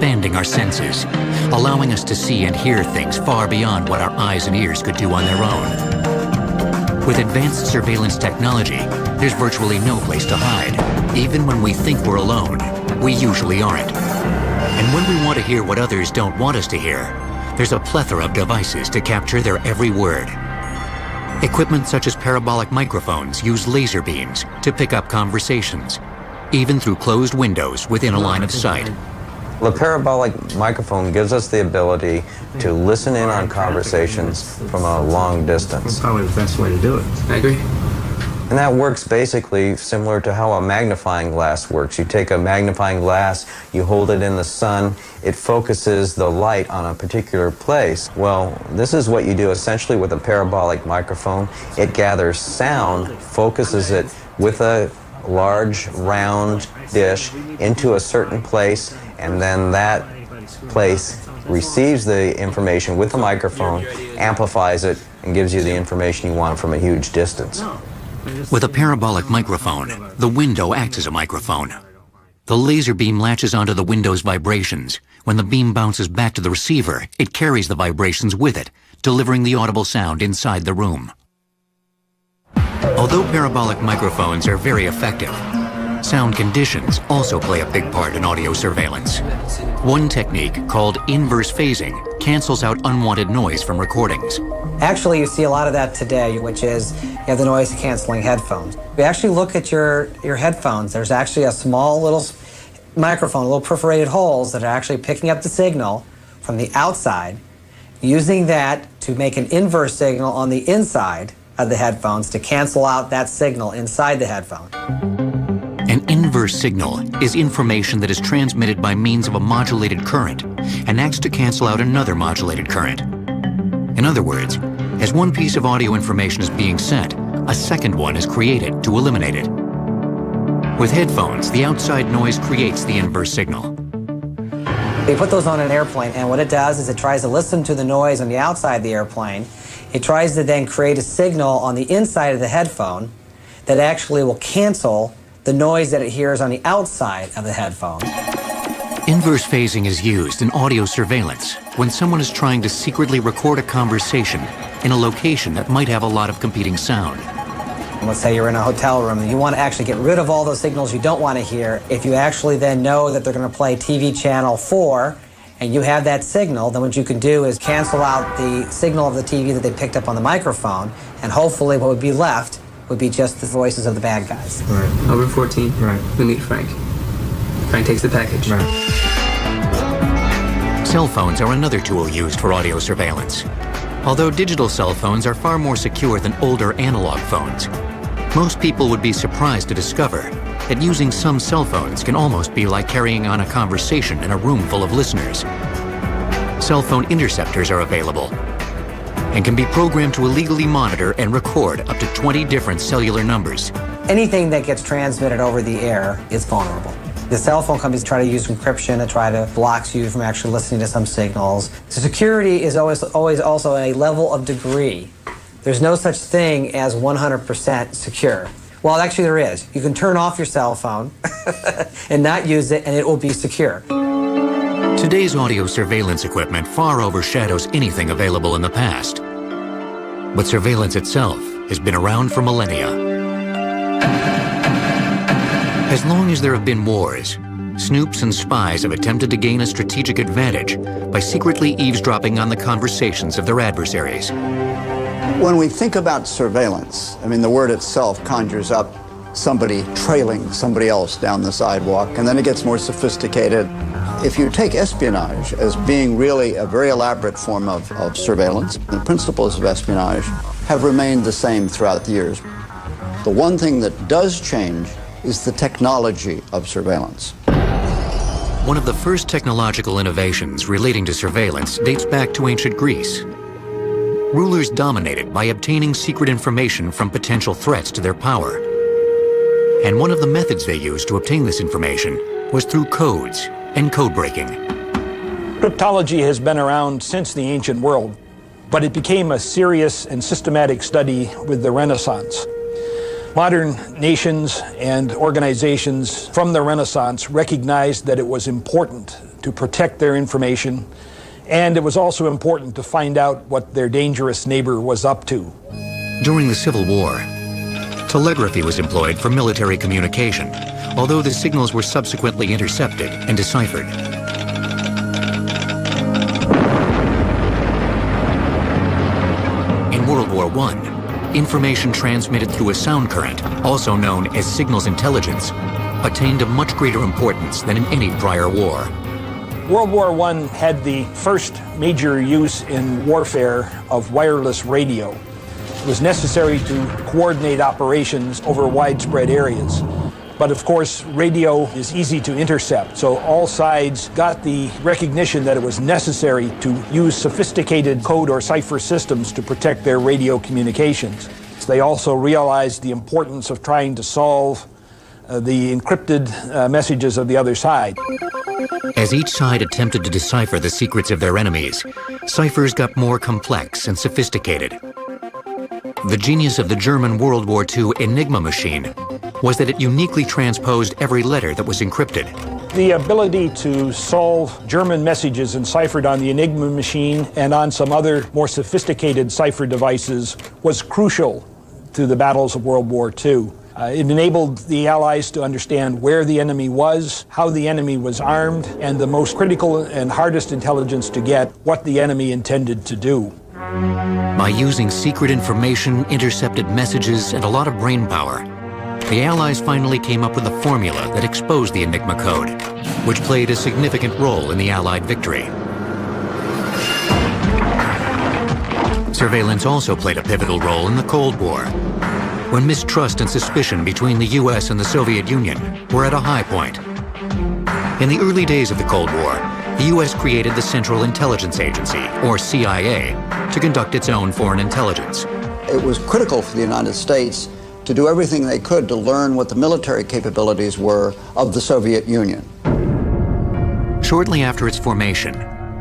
expanding our senses, allowing us to see and hear things far beyond what our eyes and ears could do on their own. With advanced surveillance technology, there's virtually no place to hide. Even when we think we're alone, we usually aren't. And when we want to hear what others don't want us to hear, there's a plethora of devices to capture their every word. Equipment such as parabolic microphones use laser beams to pick up conversations, even through closed windows within a line of sight. The parabolic microphone gives us the ability to listen in on conversations from a long distance. That's probably the best way to do it. I agree. And that works basically similar to how a magnifying glass works. You take a magnifying glass, you hold it in the sun, it focuses the light on a particular place. Well, this is what you do essentially with a parabolic microphone. It gathers sound, focuses it with a large round dish into a certain place, and then that place receives the information with the microphone, amplifies it, and gives you the information you want from a huge distance. With a parabolic microphone, the window acts as a microphone. The laser beam latches onto the window's vibrations. When the beam bounces back to the receiver, it carries the vibrations with it, delivering the audible sound inside the room. Although parabolic microphones are very effective, sound conditions also play a big part in audio surveillance. One technique, called inverse phasing, cancels out unwanted noise from recordings. Actually, you see a lot of that today, which is you have the noise-canceling headphones. We actually look at your headphones. There's actually a small little microphone, little perforated holes that are actually picking up the signal from the outside, using that to make an inverse signal on the inside of the headphones to cancel out that signal inside the headphone. An inverse signal is information that is transmitted by means of a modulated current and acts to cancel out another modulated current. In other words, as one piece of audio information is being sent, a second one is created to eliminate it. With headphones, the outside noise creates the inverse signal. They put those on an airplane, and what it does is it tries to listen to the noise on the outside of the airplane. It tries to then create a signal on the inside of the headphone that actually will cancel the noise that it hears on the outside of the headphone. Inverse phasing is used in audio surveillance when someone is trying to secretly record a conversation in a location that might have a lot of competing sound. Let's say you're in a hotel room and you want to actually get rid of all those signals you don't want to hear. If you actually then know that they're going to play TV channel 4 and you have that signal, then what you can do is cancel out the signal of the TV that they picked up on the microphone, and hopefully what would be left would be just the voices of the bad guys. Right. Over 14. Right. We meet Frank. Frank takes the package. Right. Cell phones are another tool used for audio surveillance. Although digital cell phones are far more secure than older analog phones, most people would be surprised to discover that using some cell phones can almost be like carrying on a conversation in a room full of listeners. Cell phone interceptors are available and can be programmed to illegally monitor and record up to 20 different cellular numbers. Anything that gets transmitted over the air is vulnerable. The cell phone companies try to use encryption to try to block you from actually listening to some signals. So security is always also a level of degree. There's no such thing as 100% secure. Well, actually there is. You can turn off your cell phone and not use it, and it will be secure. Today's audio surveillance equipment far overshadows anything available in the past. But surveillance itself has been around for millennia. As long as there have been wars, snoops and spies have attempted to gain a strategic advantage by secretly eavesdropping on the conversations of their adversaries. When we think about surveillance, I mean, the word itself conjures up somebody trailing somebody else down the sidewalk, and then it gets more sophisticated. If you take espionage as being really a very elaborate form of surveillance, the principles of espionage have remained the same throughout the years. The one thing that does change is the technology of surveillance. One of the first technological innovations relating to surveillance dates back to ancient Greece. Rulers dominated by obtaining secret information from potential threats to their power. And one of the methods they used to obtain this information was through codes and code breaking. Cryptology has been around since the ancient world, but it became a serious and systematic study with the Renaissance. Modern nations and organizations from the Renaissance recognized that it was important to protect their information, and it was also important to find out what their dangerous neighbor was up to. During the Civil War, telegraphy was employed for military communication, although the signals were subsequently intercepted and deciphered. In World War I, information transmitted through a sound current, also known as signals intelligence, attained a much greater importance than in any prior war. World War I had the first major use in warfare of wireless radio. It was necessary to coordinate operations over widespread areas. But of course, radio is easy to intercept, so all sides got the recognition that it was necessary to use sophisticated code or cipher systems to protect their radio communications. They also realized the importance of trying to solve the encrypted messages of the other side. As each side attempted to decipher the secrets of their enemies, ciphers got more complex and sophisticated. The genius of the German World War II Enigma machine was that it uniquely transposed every letter that was encrypted. The ability to solve German messages enciphered on the Enigma machine and on some other more sophisticated cipher devices was crucial to the battles of World War II. It enabled the Allies to understand where the enemy was, how the enemy was armed, and the most critical and hardest intelligence to get, what the enemy intended to do. By using secret information, intercepted messages, and a lot of brain power, the Allies finally came up with a formula that exposed the Enigma code, which played a significant role in the Allied victory. Surveillance also played a pivotal role in the Cold War, when mistrust and suspicion between the US and the Soviet Union were at a high point. In the early days of the Cold War, the US created the Central Intelligence Agency, or CIA, to conduct its own foreign intelligence. It was critical for the United States to do everything they could to learn what the military capabilities were of the Soviet Union. Shortly after its formation,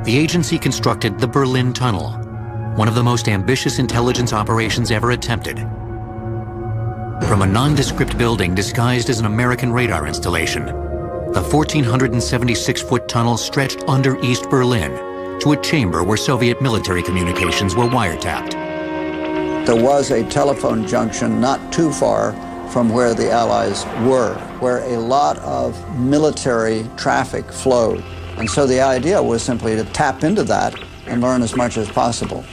the agency constructed the Berlin Tunnel, one of the most ambitious intelligence operations ever attempted. From a nondescript building disguised as an American radar installation, the 1,476-foot tunnel stretched under East Berlin to a chamber where Soviet military communications were wiretapped. There was a telephone junction not too far from where the Allies were, where a lot of military traffic flowed. And so the idea was simply to tap into that and learn as much as possible.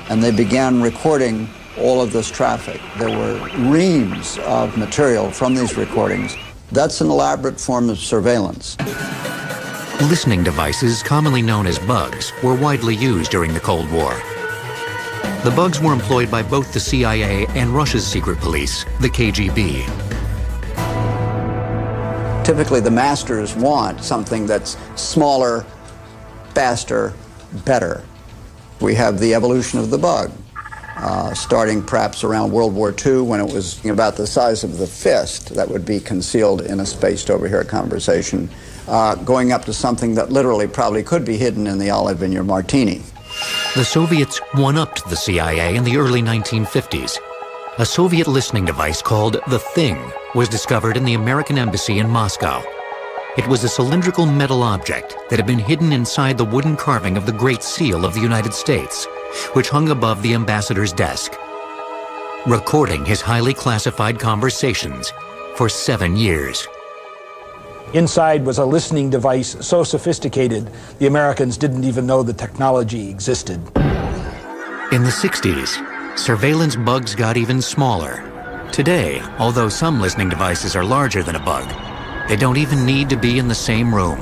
And they began recording all of this traffic. There were reams of material from these recordings. That's an elaborate form of surveillance. Listening devices, commonly known as bugs, were widely used during the Cold War. The bugs were employed by both the CIA and Russia's secret police, the KGB. Typically, the masters want something that's smaller, faster, better. We have the evolution of the bug, starting perhaps around World War II when it was about the size of the fist that would be concealed in a spaced overhear conversation, going up to something that literally probably could be hidden in the olive in your martini. The Soviets one-upped the CIA in the early 1950s. A Soviet listening device called The Thing was discovered in the American embassy in Moscow. It was a cylindrical metal object that had been hidden inside the wooden carving of the Great Seal of the United States, which hung above the ambassador's desk, recording his highly classified conversations for 7 years. Inside was a listening device so sophisticated, the Americans didn't even know the technology existed. In the 60s, surveillance bugs got even smaller. Today, although some listening devices are larger than a bug, they don't even need to be in the same room.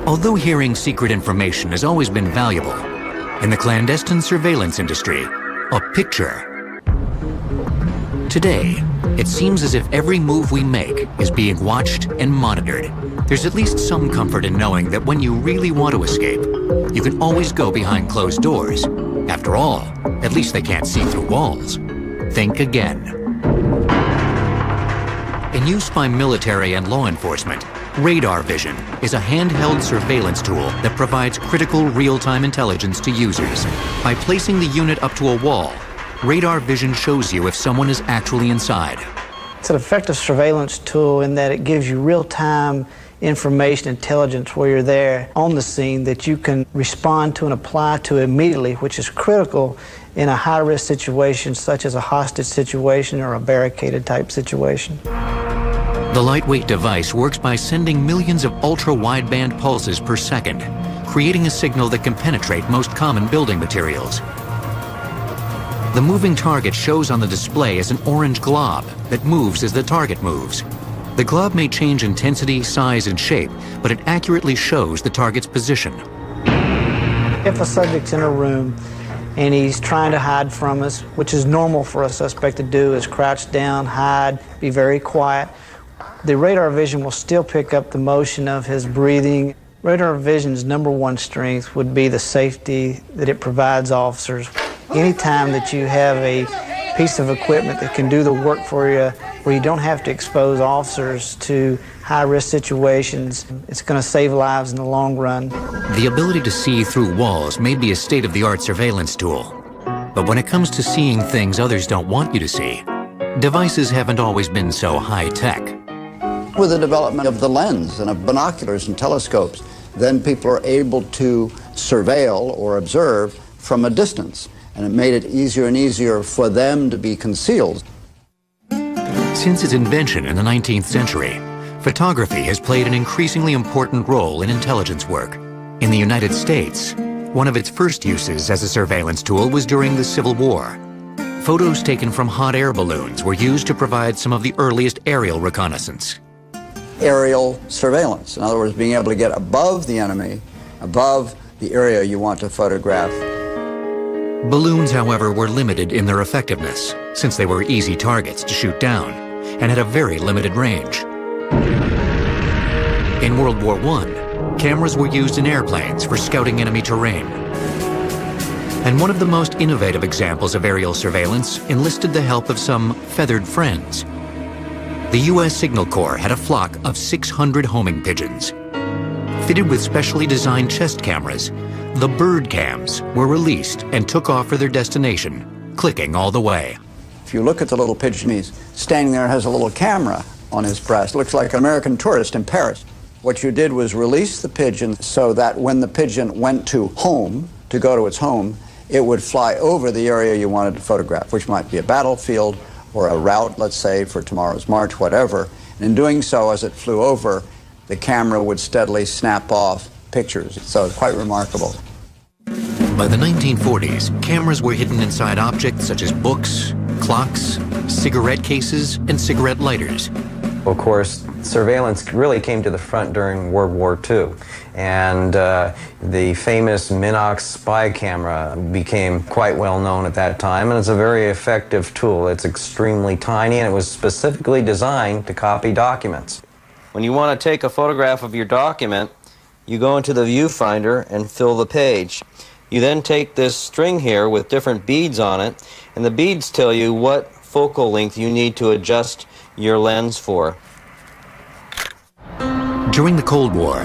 Although hearing secret information has always been valuable, in the clandestine surveillance industry, a picture. Today, it seems as if every move we make is being watched and monitored. There's at least some comfort in knowing that when you really want to escape, you can always go behind closed doors. After all, at least they can't see through walls. Think again. In use by military and law enforcement, Radar Vision is a handheld surveillance tool that provides critical real-time intelligence to users. By placing the unit up to a wall, Radar Vision shows you if someone is actually inside. It's an effective surveillance tool in that it gives you real-time information intelligence where you're there on the scene that you can respond to and apply to immediately, which is critical in a high-risk situation such as a hostage situation or a barricaded type situation. The lightweight device works by sending millions of ultra-wideband pulses per second, creating a signal that can penetrate most common building materials. The moving target shows on the display as an orange glob that moves as the target moves. The glob may change intensity, size, and shape, but it accurately shows the target's position. If a subject's in a room and he's trying to hide from us, which is normal for a suspect to do, is crouch down, hide, be very quiet, the radar vision will still pick up the motion of his breathing. Radar vision's #1 strength would be the safety that it provides officers. Anytime that you have a piece of equipment that can do the work for you, where you don't have to expose officers to high-risk situations, it's going to save lives in the long run. The ability to see through walls may be a state-of-the-art surveillance tool, but when it comes to seeing things others don't want you to see, devices haven't always been so high-tech. With the development of the lens and of binoculars and telescopes, then people are able to surveil or observe from a distance, and it made it easier and easier for them to be concealed. Since its invention in the 19th century, photography has played an increasingly important role in intelligence work. In the United States, one of its first uses as a surveillance tool was during the Civil War. Photos taken from hot air balloons were used to provide some of the earliest aerial reconnaissance. Aerial surveillance, in other words, being able to get above the enemy, above the area you want to photograph. Balloons, however, were limited in their effectiveness, since they were easy targets to shoot down and had a very limited range. In World War I, cameras were used in airplanes for scouting enemy terrain. And one of the most innovative examples of aerial surveillance enlisted the help of some feathered friends. The U.S. Signal Corps had a flock of 600 homing pigeons. Fitted with specially designed chest cameras, the bird cams were released and took off for their destination, clicking all the way. If you look at the little pigeon, he's standing there and has a little camera on his breast. Looks like an American tourist in Paris. What you did was release the pigeon so that when the pigeon went to home, to go to its home, it would fly over the area you wanted to photograph, which might be a battlefield or a route, let's say, for tomorrow's march, whatever. And in doing so, as it flew over, the camera would steadily snap off pictures. So it's quite remarkable. By the 1940s, cameras were hidden inside objects such as books, clocks, cigarette cases, and cigarette lighters. Of course, surveillance really came to the front during World War II, and the famous Minox spy camera became quite well known at that time, and it's a very effective tool. It's extremely tiny, and it was specifically designed to copy documents. When you want to take a photograph of your document, you go into the viewfinder and fill the page. You then take this string here with different beads on it, and the beads tell you what focal length you need to adjust your lens for. During the Cold War,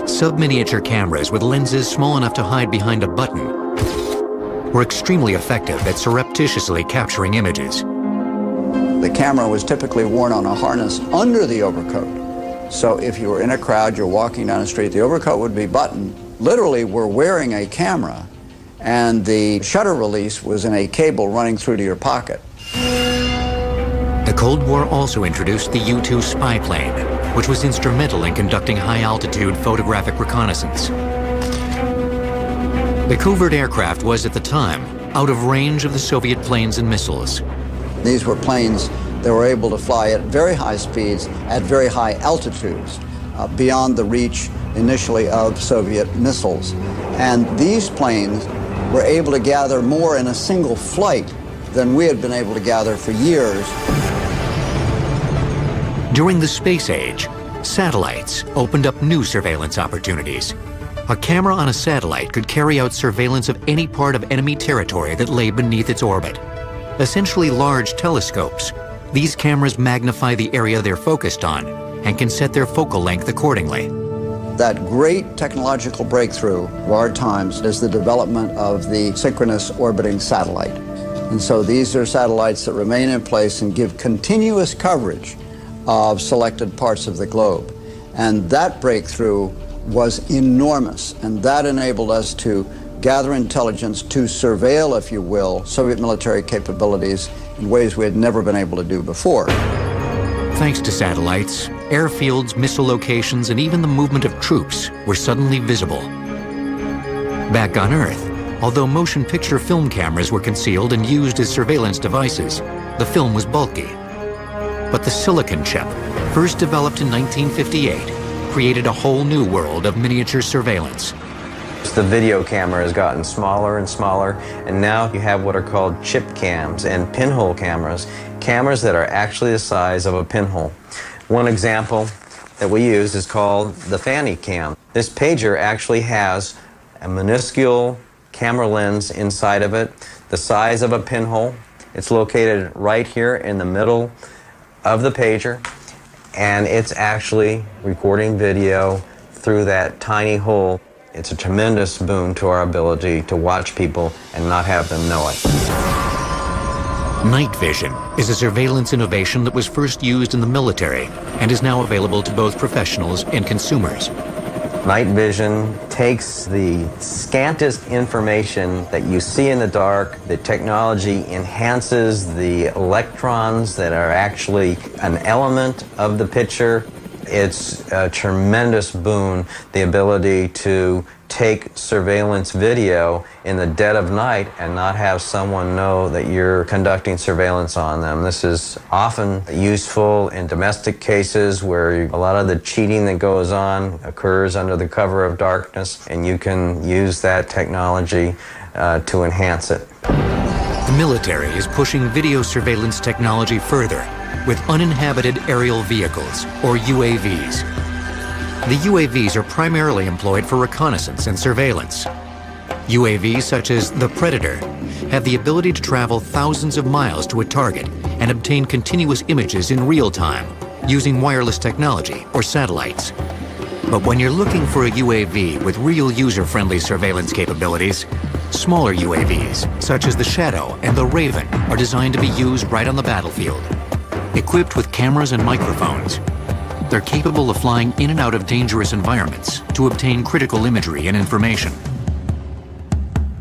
sub-miniature cameras with lenses small enough to hide behind a button were extremely effective at surreptitiously capturing images. The camera was typically worn on a harness under the overcoat. So if you were in a crowd, you're walking down the street, the overcoat would be buttoned. Literally, we're wearing a camera, and the shutter release was in a cable running through to your pocket. The Cold War also introduced the U-2 spy plane, which was instrumental in conducting high-altitude photographic reconnaissance. The covert aircraft was, at the time, out of range of the Soviet planes and missiles. These were planes that were able to fly at very high speeds, at very high altitudes, beyond the reach initially of Soviet missiles. And these planes were able to gather more in a single flight than we had been able to gather for years. During the space age, satellites opened up new surveillance opportunities. A camera on a satellite could carry out surveillance of any part of enemy territory that lay beneath its orbit. Essentially large telescopes, these cameras magnify the area they're focused on and can set their focal length accordingly. That great technological breakthrough of our times is the development of the synchronous orbiting satellite. And so these are satellites that remain in place and give continuous coverage of selected parts of the globe. And that breakthrough was enormous, and that enabled us to gather intelligence, to surveil, if you will, Soviet military capabilities in ways we had never been able to do before. Thanks to satellites, airfields, missile locations, and even the movement of troops were suddenly visible. Back on Earth, although motion picture film cameras were concealed and used as surveillance devices, the film was bulky. But the silicon chip, first developed in 1958, created a whole new world of miniature surveillance. The video camera has gotten smaller and smaller, and now you have what are called chip cams and pinhole cameras, cameras that are actually the size of a pinhole. One example that we use is called the Fanny Cam. This pager actually has a minuscule camera lens inside of it, the size of a pinhole. It's located right here in the middle of the pager, and it's actually recording video through that tiny hole. It's a tremendous boon to our ability to watch people and not have them know it. Night vision is a surveillance innovation that was first used in the military and is now available to both professionals and consumers. Night vision takes the scantest information that you see in the dark. The technology enhances the electrons that are actually an element of the picture. It's a tremendous boon, the ability to take surveillance video in the dead of night and not have someone know that you're conducting surveillance on them. This is often useful in domestic cases where a lot of the cheating that goes on occurs under the cover of darkness, and you can use that technology to enhance it. The military is pushing video surveillance technology further with uninhabited aerial vehicles, or UAVs. The UAVs are primarily employed for reconnaissance and surveillance. UAVs such as the Predator have the ability to travel thousands of miles to a target and obtain continuous images in real time using wireless technology or satellites. But when you're looking for a UAV with real user-friendly surveillance capabilities, smaller UAVs, such as the Shadow and the Raven, are designed to be used right on the battlefield. Equipped with cameras and microphones, they're capable of flying in and out of dangerous environments to obtain critical imagery and information.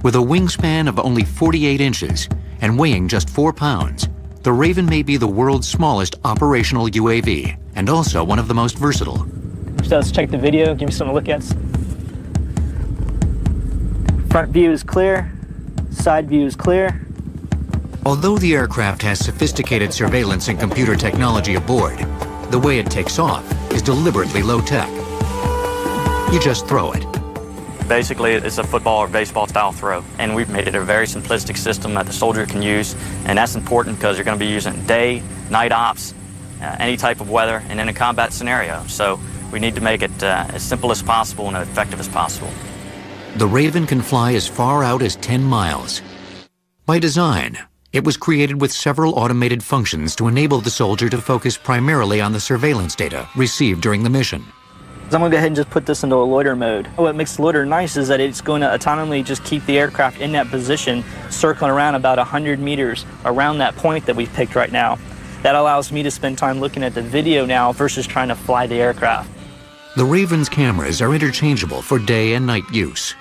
With a wingspan of only 48 inches and weighing just 4 pounds, the Raven may be the world's smallest operational UAV and also one of the most versatile. So let's check the video, give me something to look at. Front view is clear, side view is clear. Although the aircraft has sophisticated surveillance and computer technology aboard, the way it takes off is deliberately low-tech. You just throw it. Basically, it's a football or baseball style throw, and we've made it a very simplistic system that the soldier can use, and that's important because you're going to be using day, night ops, any type of weather, and in a combat scenario. So we need to make it as simple as possible and as effective as possible. The Raven can fly as far out as 10 miles. By design, it was created with several automated functions to enable the soldier to focus primarily on the surveillance data received during the mission. I'm going to go ahead and just put this into a loiter mode. What makes the loiter nice is that it's going to autonomously just keep the aircraft in that position, circling around about 100 meters around that point that we've picked right now. That allows me to spend time looking at the video now versus trying to fly the aircraft. The Raven's cameras are interchangeable for day and night use.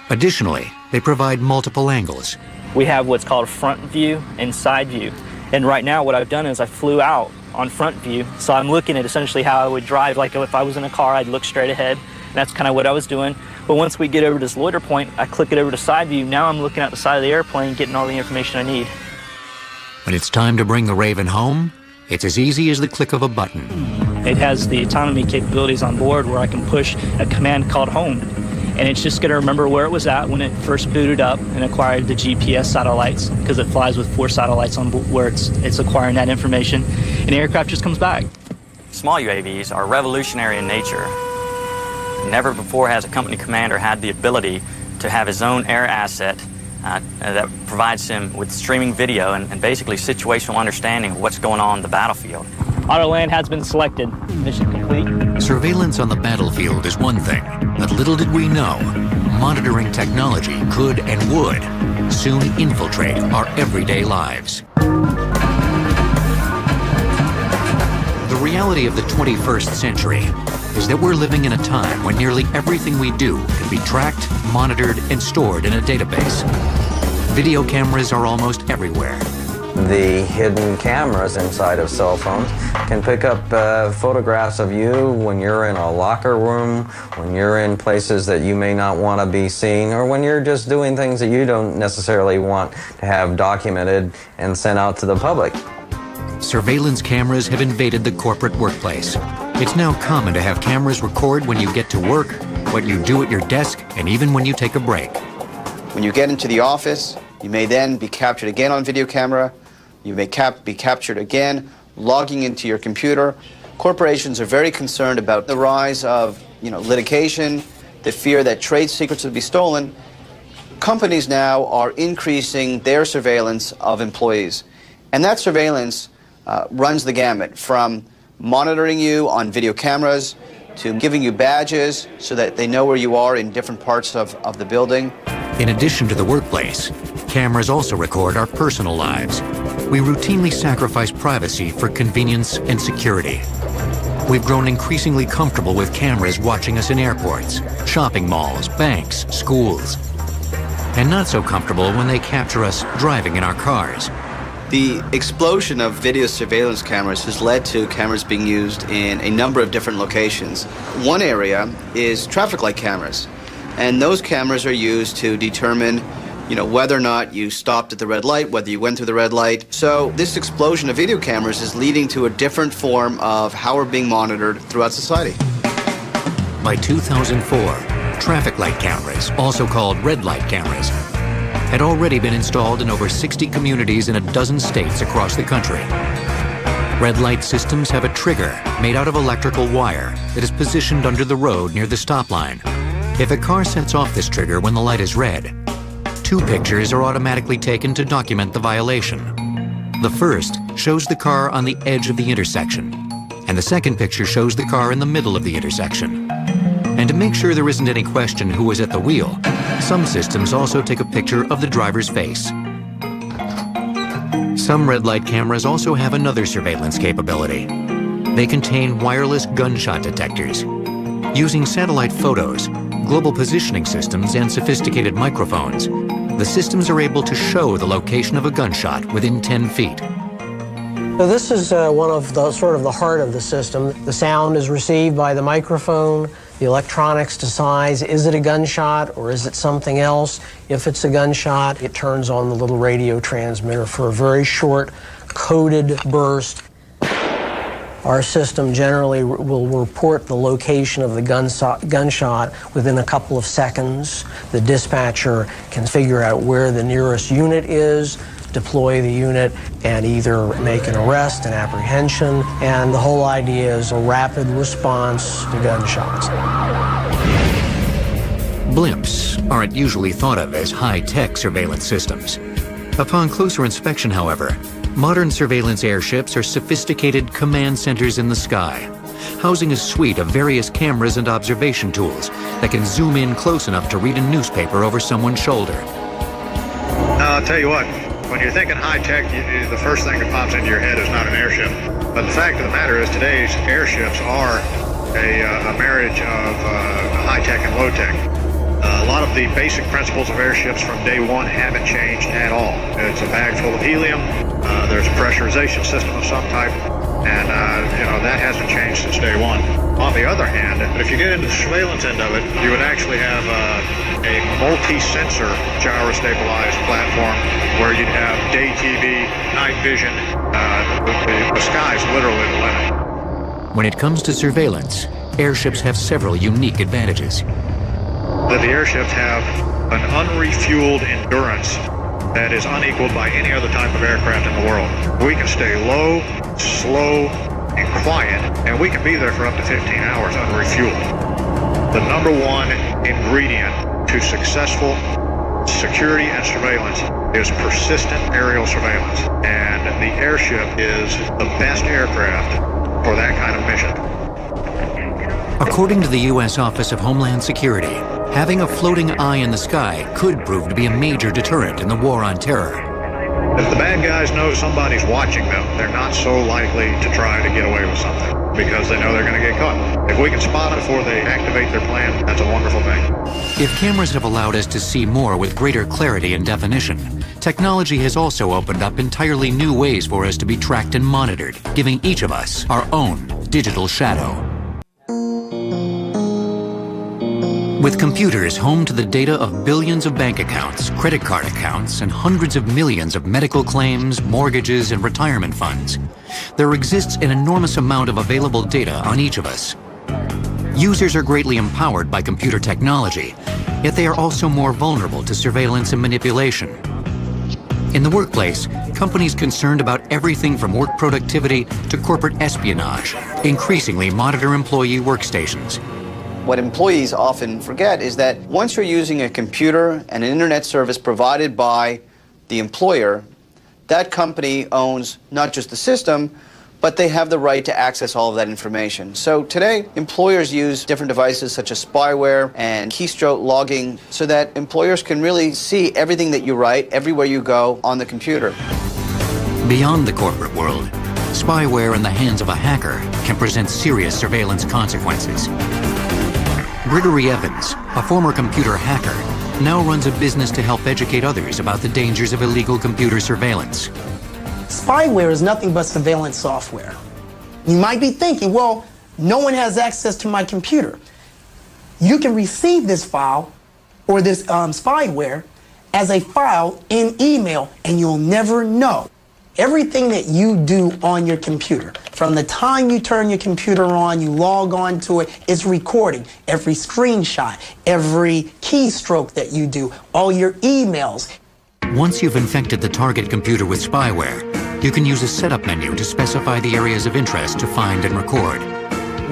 Additionally, they provide multiple angles. We have what's called front view and side view. And right now what I've done is I flew out on front view, so I'm looking at essentially how I would drive. Like if I was in a car, I'd look straight ahead. And that's kind of what I was doing. But once we get over to this loiter point, I click it over to side view. Now I'm looking at the side of the airplane, getting all the information I need. When it's time to bring the Raven home, it's as easy as the click of a button. It has the autonomy capabilities on board where I can push a command called home. And it's just going to remember where it was at when it first booted up and acquired the GPS satellites, because it flies with 4 satellites on board where it's acquiring that information. And the aircraft just comes back. Small UAVs are revolutionary in nature. Never before has a company commander had the ability to have his own air asset that provides him with streaming video and basically situational understanding of what's going on in the battlefield. Autoland has been selected. Mission complete. Surveillance on the battlefield is one thing, but little did we know, monitoring technology could and would soon infiltrate our everyday lives. The reality of the 21st century is that we're living in a time when nearly everything we do can be tracked, monitored, and stored in a database. Video cameras are almost everywhere. The hidden cameras inside of cell phones can pick up photographs of you when you're in a locker room, when you're in places that you may not want to be seen, or when you're just doing things that you don't necessarily want to have documented and sent out to the public. Surveillance cameras have invaded the corporate workplace. It's now common to have cameras record when you get to work, what you do at your desk, and even when you take a break. When you get into the office, you may then be captured again on video camera. You may be captured again logging into your computer. Corporations are very concerned about the rise of litigation, the fear that trade secrets will be stolen. Companies now are increasing their surveillance of employees. And that surveillance runs the gamut from monitoring you on video cameras to giving you badges so that they know where you are in different parts of the building. In addition to the workplace, cameras also record our personal lives. We routinely sacrifice privacy for convenience and security. We've grown increasingly comfortable with cameras watching us in airports, shopping malls, banks, schools. And not so comfortable when they capture us driving in our cars. The explosion of video surveillance cameras has led to cameras being used in a number of different locations. One area is traffic light cameras, and those cameras are used to determine whether or not you stopped at the red light, whether you went through the red light. So this explosion of video cameras is leading to a different form of how we're being monitored throughout society. By 2004, traffic light cameras, also called red light cameras, had already been installed in over 60 communities in a dozen states across the country. Red light systems have a trigger made out of electrical wire that is positioned under the road near the stop line. If a car sets off this trigger when the light is red, 2 pictures are automatically taken to document the violation. The first shows the car on the edge of the intersection, and the second picture shows the car in the middle of the intersection. And to make sure there isn't any question who was at the wheel, some systems also take a picture of the driver's face. Some red light cameras also have another surveillance capability. They contain wireless gunshot detectors. Using satellite photos, global positioning systems, and sophisticated microphones, the systems are able to show the location of a gunshot within 10 feet. So this is one of the sort of the heart of the system. The sound is received by the microphone. The electronics decides, is it a gunshot or is it something else? If it's a gunshot, it turns on the little radio transmitter for a very short coded burst. Our system generally will report the location of the gunshot within a couple of seconds. The dispatcher can figure out where the nearest unit is, deploy the unit, and either make an arrest, an apprehension, and the whole idea is a rapid response to gunshots. Blimps aren't usually thought of as high-tech surveillance systems. Upon closer inspection, however, modern surveillance airships are sophisticated command centers in the sky, housing a suite of various cameras and observation tools that can zoom in close enough to read a newspaper over someone's shoulder. I'll tell you what, when you're thinking high-tech, the first thing that pops into your head is not an airship. But the fact of the matter is today's airships are a marriage of high-tech and low-tech. A lot of the basic principles of airships from day one haven't changed at all. It's a bag full of helium. There's a pressurization system of some type, and that hasn't changed since day one. On the other hand, if you get into the surveillance end of it, you would actually have a multi-sensor gyro-stabilized platform where you'd have day TV, night vision. The sky's literally the limit. When it comes to surveillance, airships have several unique advantages. That the airships have an unrefueled endurance that is unequaled by any other type of aircraft in the world. We can stay low, slow, and quiet, and we can be there for up to 15 hours unrefueled. The number one ingredient to successful security and surveillance is persistent aerial surveillance, and the airship is the best aircraft for that kind of mission. According to the U.S. Office of Homeland Security, having a floating eye in the sky could prove to be a major deterrent in the war on terror. If the bad guys know somebody's watching them, they're not so likely to try to get away with something because they know they're going to get caught. If we can spot them before they activate their plan, that's a wonderful thing. If cameras have allowed us to see more with greater clarity and definition, technology has also opened up entirely new ways for us to be tracked and monitored, giving each of us our own digital shadow. With computers home to the data of billions of bank accounts, credit card accounts, and hundreds of millions of medical claims, mortgages, and retirement funds, there exists an enormous amount of available data on each of us. Users are greatly empowered by computer technology, yet they are also more vulnerable to surveillance and manipulation. In the workplace, companies concerned about everything from work productivity to corporate espionage increasingly monitor employee workstations. What employees often forget is that once you're using a computer and an internet service provided by the employer, that company owns not just the system, but they have the right to access all of that information. So today, employers use different devices such as spyware and keystroke logging so that employers can really see everything that you write everywhere you go on the computer. Beyond the corporate world, spyware in the hands of a hacker can present serious surveillance consequences. Gregory Evans, a former computer hacker, now runs a business to help educate others about the dangers of illegal computer surveillance. Spyware is nothing but surveillance software. You might be thinking, well, no one has access to my computer. You can receive this file or this spyware as a file in email, and you'll never know. Everything that you do on your computer, from the time you turn your computer on, you log on to it, it's recording. Every screenshot, every keystroke that you do, all your emails. Once you've infected the target computer with spyware, you can use a setup menu to specify the areas of interest to find and record.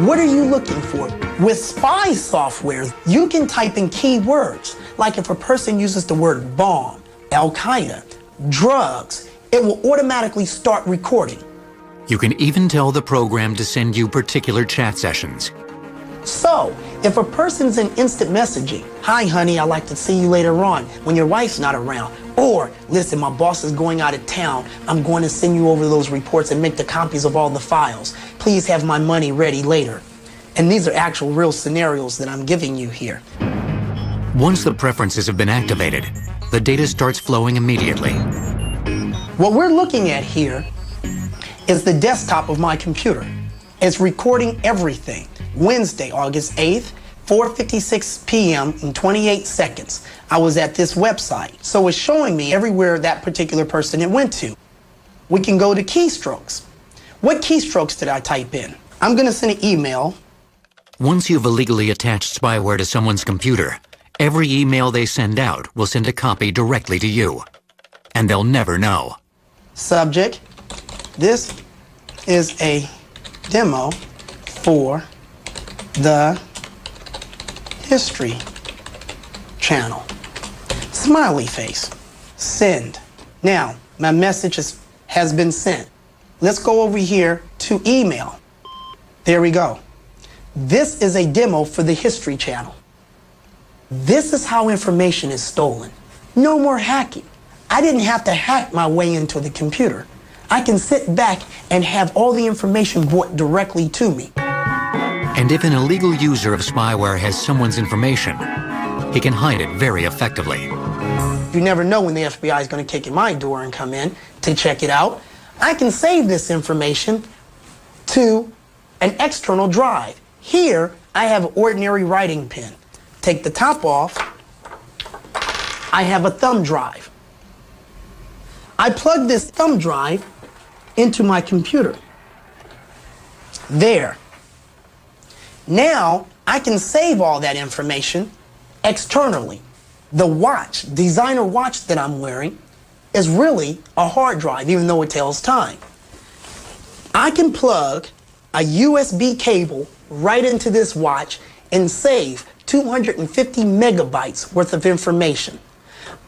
What are you looking for? With spy software, you can type in keywords, like if a person uses the word bomb, Al-Qaeda, drugs, it will automatically start recording. You can even tell the program to send you particular chat sessions. So, if a person's in instant messaging, hi honey, I'd like to see you later on when your wife's not around. Or, listen, my boss is going out of town. I'm going to send you over those reports and make the copies of all the files. Please have my money ready later. And these are actual real scenarios that I'm giving you here. Once the preferences have been activated, the data starts flowing immediately. What we're looking at here is the desktop of my computer. It's recording everything. Wednesday, August 8th, 4:56 p.m. and 28 seconds. I was at this website. So it's showing me everywhere that particular person it went to. We can go to keystrokes. What keystrokes did I type in? I'm going to send an email. Once you've illegally attached spyware to someone's computer, every email they send out will send a copy directly to you. And they'll never know. Subject, this is a demo for the History Channel. Smiley face. Send. Now, my message has been sent. Let's go over here to email. There we go. This is a demo for the History Channel. This is how information is stolen. No more hacking. I didn't have to hack my way into the computer. I can sit back and have all the information brought directly to me. And if an illegal user of spyware has someone's information, he can hide it very effectively. You never know when the FBI is going to kick in my door and come in to check it out. I can save this information to an external drive. Here, I have an ordinary writing pen. Take the top off, I have a thumb drive. I plug this thumb drive into my computer. There. Now, I can save all that information externally. The watch, designer watch that I'm wearing, is really a hard drive, even though it tells time. I can plug a USB cable right into this watch and save 250 megabytes worth of information.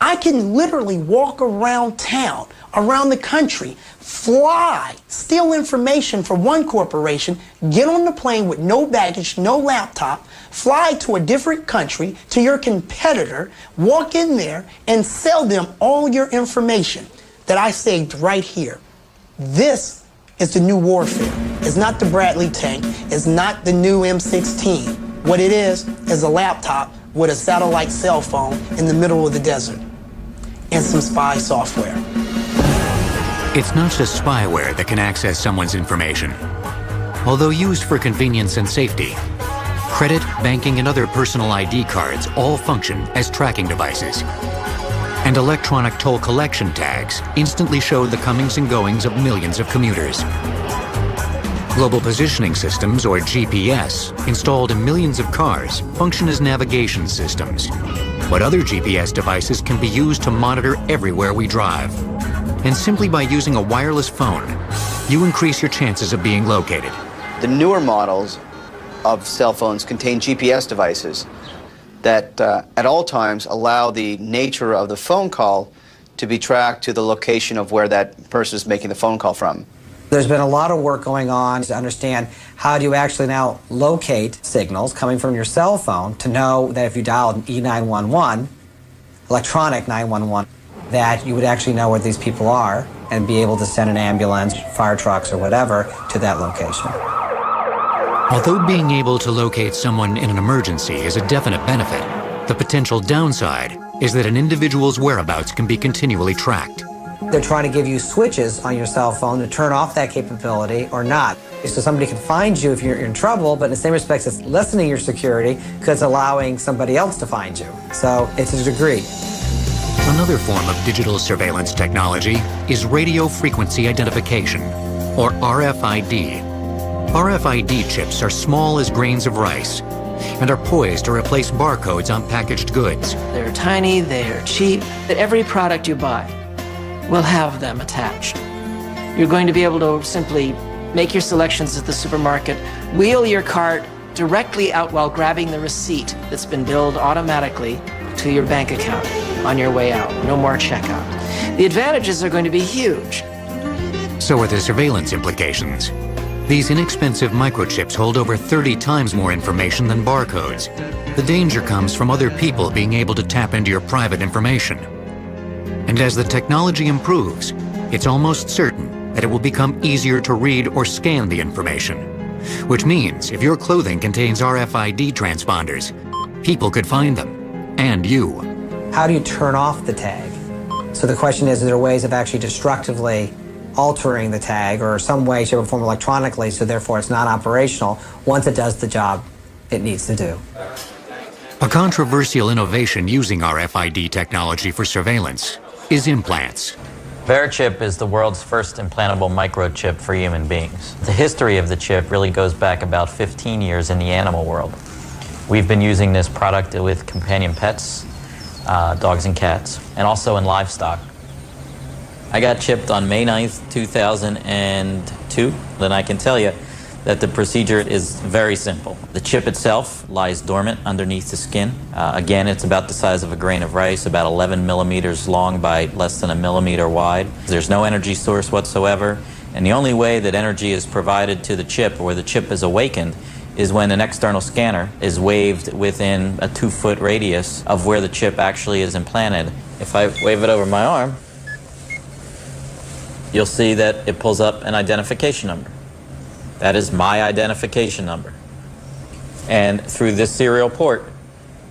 I can literally walk around town, around the country, fly, steal information from one corporation, get on the plane with no baggage, no laptop, fly to a different country, to your competitor, walk in there and sell them all your information. that I saved right here. This is the new warfare. It's not the Bradley tank. It's not the new M16. What it is a laptop with a satellite cell phone in the middle of the desert and some spy software. It's not just spyware that can access someone's information. Although used for convenience and safety, credit, banking, and other personal ID cards all function as tracking devices. And electronic toll collection tags instantly show the comings and goings of millions of commuters. Global Positioning Systems, or GPS, installed in millions of cars, function as navigation systems. But other GPS devices can be used to monitor everywhere we drive. And simply by using a wireless phone, you increase your chances of being located. The newer models of cell phones contain GPS devices that at all times allow the nature of the phone call to be tracked to the location of where that person is making the phone call from. There's been a lot of work going on to understand how do you actually now locate signals coming from your cell phone to know that if you dial E911, electronic 911, that you would actually know where these people are and be able to send an ambulance, fire trucks, or whatever to that location. Although being able to locate someone in an emergency is a definite benefit, the potential downside is that an individual's whereabouts can be continually tracked. They're trying to give you switches on your cell phone to turn off that capability or not. So somebody can find you if you're in trouble, but in the same respects, it's lessening your security because it's allowing somebody else to find you. So it's a degree. Another form of digital surveillance technology is radio frequency identification, or RFID. RFID chips are small as grains of rice and are poised to replace barcodes on packaged goods. They're tiny, they're cheap. Every product you buy will have them attached. You're going to be able to simply make your selections at the supermarket, wheel your cart directly out while grabbing the receipt that's been billed automatically to your bank account on your way out. No more checkout. The advantages are going to be huge. So are the surveillance implications. These inexpensive microchips hold over 30 times more information than barcodes. The danger comes from other people being able to tap into your private information. And as the technology improves, it's almost certain that it will become easier to read or scan the information. Which means if your clothing contains RFID transponders, people could find them. And you. How do you turn off the tag? So the question is there ways of actually destructively altering the tag or some way, shape, or form electronically so therefore it's not operational once it does the job it needs to do? A controversial innovation using RFID technology for surveillance is implants. VeriChip is the world's first implantable microchip for human beings. The history of the chip really goes back about 15 years in the animal world. We've been using this product with companion pets, dogs and cats, and also in livestock. I got chipped on May 9th, 2002, and I can tell you that the procedure is very simple. The chip itself lies dormant underneath the skin. Again, it's about the size of a grain of rice, about 11 millimeters long by less than a millimeter wide. There's no energy source whatsoever, and the only way that energy is provided to the chip, or the chip is awakened, is when an external scanner is waved within a 2-foot radius of where the chip actually is implanted. If I wave it over my arm, you'll see that it pulls up an identification number. That is my identification number. And through this serial port,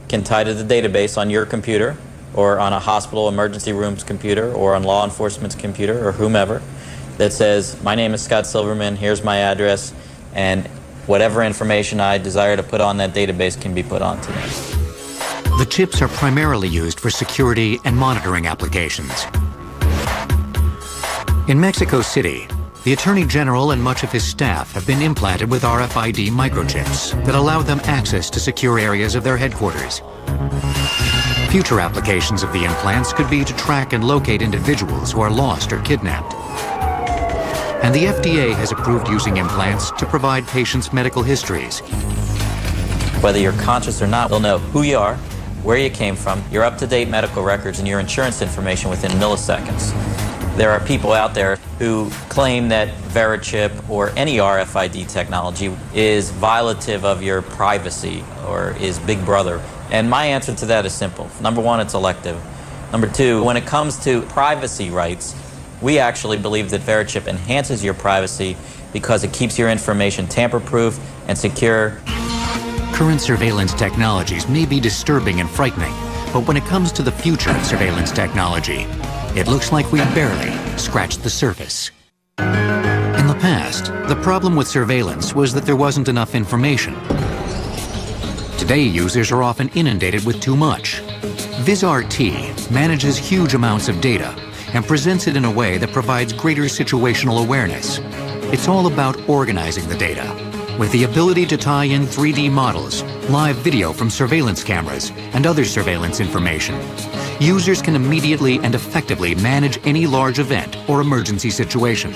can tie to the database on your computer, or on a hospital emergency room's computer, or on law enforcement's computer, or whomever, that says, my name is Scott Silverman, here's my address, and whatever information I desire to put on that database can be put onto them. The chips are primarily used for security and monitoring applications. In Mexico City, the Attorney General and much of his staff have been implanted with RFID microchips that allow them access to secure areas of their headquarters. Future applications of the implants could be to track and locate individuals who are lost or kidnapped. And the FDA has approved using implants to provide patients' medical histories. Whether you're conscious or not, they'll know who you are, where you came from, your up-to-date medical records, and your insurance information within milliseconds. There are people out there who claim that VeriChip or any RFID technology is violative of your privacy or is Big Brother. And my answer to that is simple. Number one, it's elective. Number two, when it comes to privacy rights, We actually believe that VeriChip enhances your privacy because it keeps your information tamper-proof and secure. Current surveillance technologies may be disturbing and frightening, but when it comes to the future of surveillance technology, it looks like we barely scratched the surface. In the past, the problem with surveillance was that there wasn't enough information. Today, users are often inundated with too much. VizRT manages huge amounts of data and presents it in a way that provides greater situational awareness. It's all about organizing the data, with the ability to tie in 3D models, live video from surveillance cameras, and other surveillance information. Users can immediately and effectively manage any large event or emergency situation.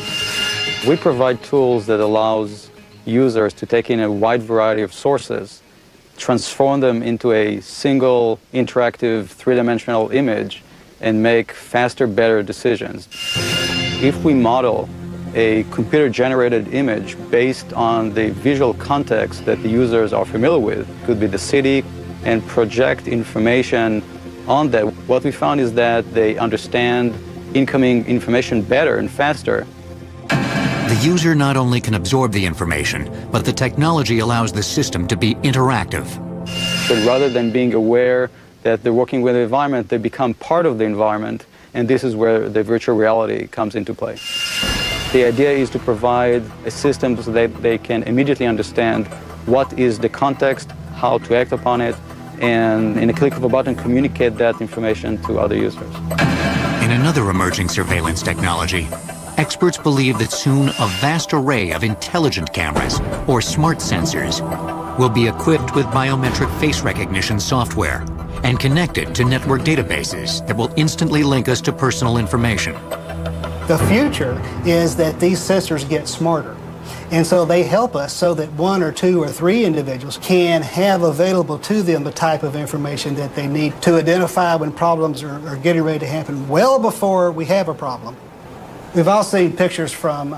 We provide tools that allows users to take in a wide variety of sources, transform them into a single interactive three-dimensional image, and make faster, better decisions. If we model a computer-generated image based on the visual context that the users are familiar with, could be the city, and project information on that, what we found is that they understand incoming information better and faster. The user not only can absorb the information, but the technology allows the system to be interactive. But rather than being aware that they're working with the environment, they become part of the environment, and this is where the virtual reality comes into play. The idea is to provide a system so that they can immediately understand what is the context, how to act upon it, and in a click of a button communicate that information to other users. In another emerging surveillance technology, experts believe that soon a vast array of intelligent cameras, or smart sensors, will be equipped with biometric face recognition software and connected to network databases that will instantly link us to personal information. The future is that these sensors get smarter. And so they help us so that 1 or 2 or 3 individuals can have available to them the type of information that they need to identify when problems are getting ready to happen well before we have a problem. We've all seen pictures from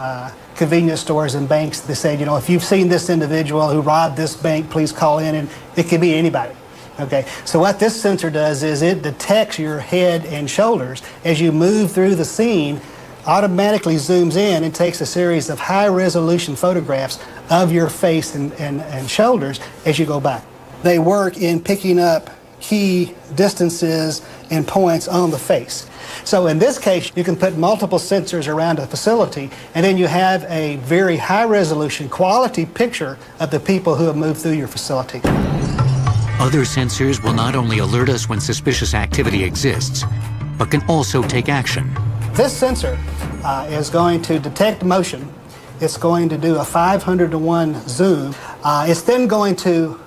convenience stores and banks that say, you know, if you've seen this individual who robbed this bank, please call in, and it could be anybody. Okay, so what this sensor does is it detects your head and shoulders as you move through the scene, automatically zooms in and takes a series of high-resolution photographs of your face and shoulders as you go by. They work in picking up key distances and points on the face. So in this case, you can put multiple sensors around a facility, and then you have a very high-resolution, quality picture of the people who have moved through your facility. Other sensors will not only alert us when suspicious activity exists, but can also take action. This sensor is going to detect motion. It's going to do a 500-to-1 zoom. It's then going to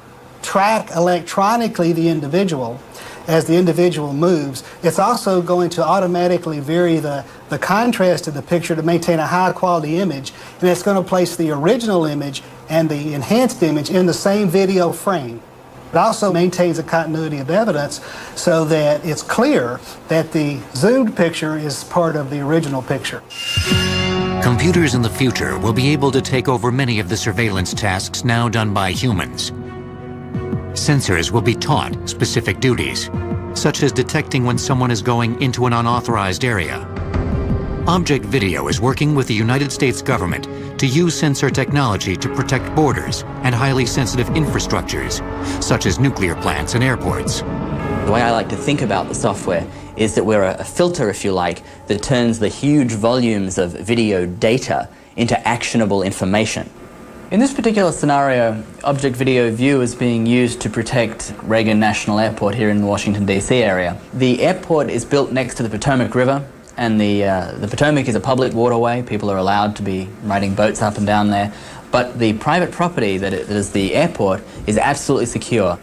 track electronically the individual as the individual moves. It's also going to automatically vary the contrast of the picture to maintain a high-quality image, and it's going to place the original image and the enhanced image in the same video frame. It also maintains a continuity of evidence so that it's clear that the zoomed picture is part of the original picture. Computers in the future will be able to take over many of the surveillance tasks now done by humans. Sensors will be taught specific duties, such as detecting when someone is going into an unauthorized area. Object Video is working with the United States government to use sensor technology to protect borders and highly sensitive infrastructures, such as nuclear plants and airports. The way I like to think about the software is that we're a filter, if you like, that turns the huge volumes of video data into actionable information. In this particular scenario, Object Video View is being used to protect Reagan National Airport here in the Washington, D.C. area. The airport is built next to the Potomac River, and the Potomac is a public waterway. People are allowed to be riding boats up and down there. But the private property that is the airport is absolutely secure.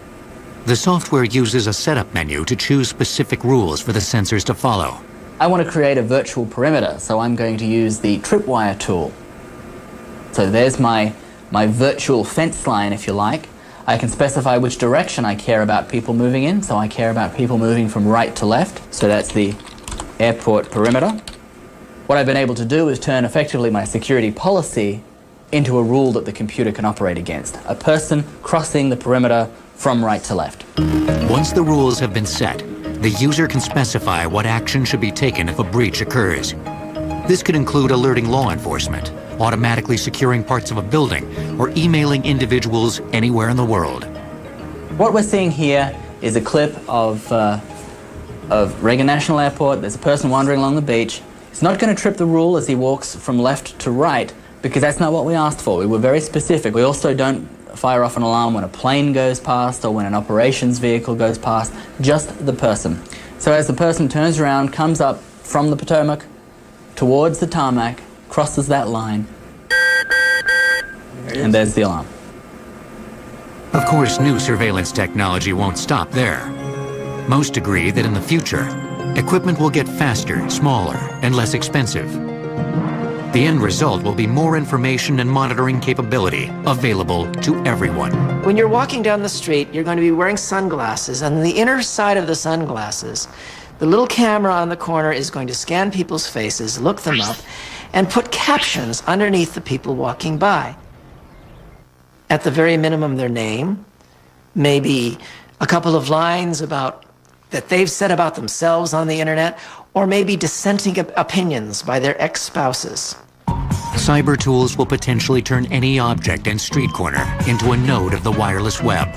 The software uses a setup menu to choose specific rules for the sensors to follow. I want to create a virtual perimeter, so I'm going to use the tripwire tool. So there's my virtual fence line, if you like. I can specify which direction I care about people moving in, so I care about people moving from right to left. So that's the airport perimeter. What I've been able to do is turn effectively my security policy into a rule that the computer can operate against. A person crossing the perimeter from right to left. Once the rules have been set, the user can specify what action should be taken if a breach occurs. This could include alerting law enforcement, automatically securing parts of a building, or emailing individuals anywhere in the world. What we're seeing here is a clip of Reagan National Airport. There's a person wandering along the beach. He's not going to trip the rule as he walks from left to right, because that's not what we asked for. We were very specific. We also don't fire off an alarm when a plane goes past or when an operations vehicle goes past, just the person. So as the person turns around, comes up from the Potomac towards the tarmac, crosses that line, and there's the alarm. Of course, new surveillance technology won't stop there. Most agree that in the future, equipment will get faster, smaller, and less expensive. The end result will be more information and monitoring capability available to everyone. When you're walking down the street, you're going to be wearing sunglasses, and on the inner side of the sunglasses, the little camera on the corner is going to scan people's faces, look them up, and put captions underneath the people walking by. At the very minimum, their name, maybe a couple of lines about that they've said about themselves on the internet, or maybe dissenting opinions by their ex-spouses. Cyber tools will potentially turn any object and street corner into a node of the wireless web.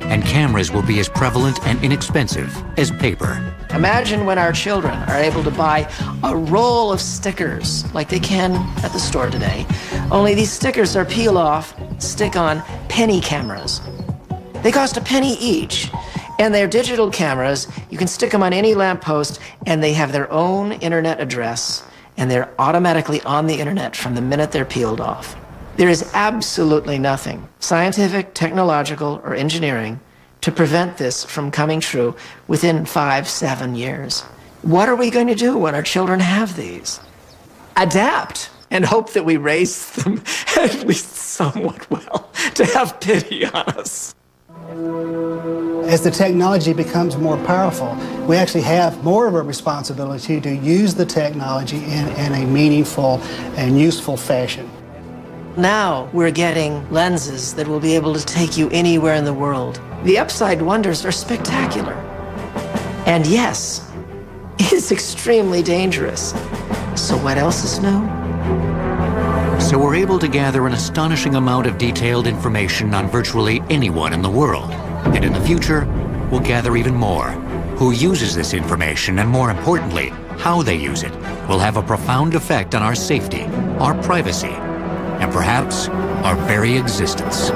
And cameras will be as prevalent and inexpensive as paper. Imagine when our children are able to buy a roll of stickers like they can at the store today, only these stickers are peel off, stick on penny cameras. They cost a penny each, and they're digital cameras. You can stick them on any lamppost, and they have their own internet address, and they're automatically on the internet from the minute they're peeled off. There is absolutely nothing, scientific, technological, or engineering, to prevent this from coming true within 5-7 years. What are we going to do when our children have these? Adapt and hope that we raise them at least somewhat well to have pity on us. As the technology becomes more powerful, we actually have more of a responsibility to use the technology in a meaningful and useful fashion. Now we're getting lenses that will be able to take you anywhere in the world. The upside wonders are spectacular. And yes, it's extremely dangerous. So what else is new? So we're able to gather an astonishing amount of detailed information on virtually anyone in the world. And in the future, we'll gather even more. Who uses this information, and more importantly, how they use it, will have a profound effect on our safety, our privacy, and perhaps our very existence.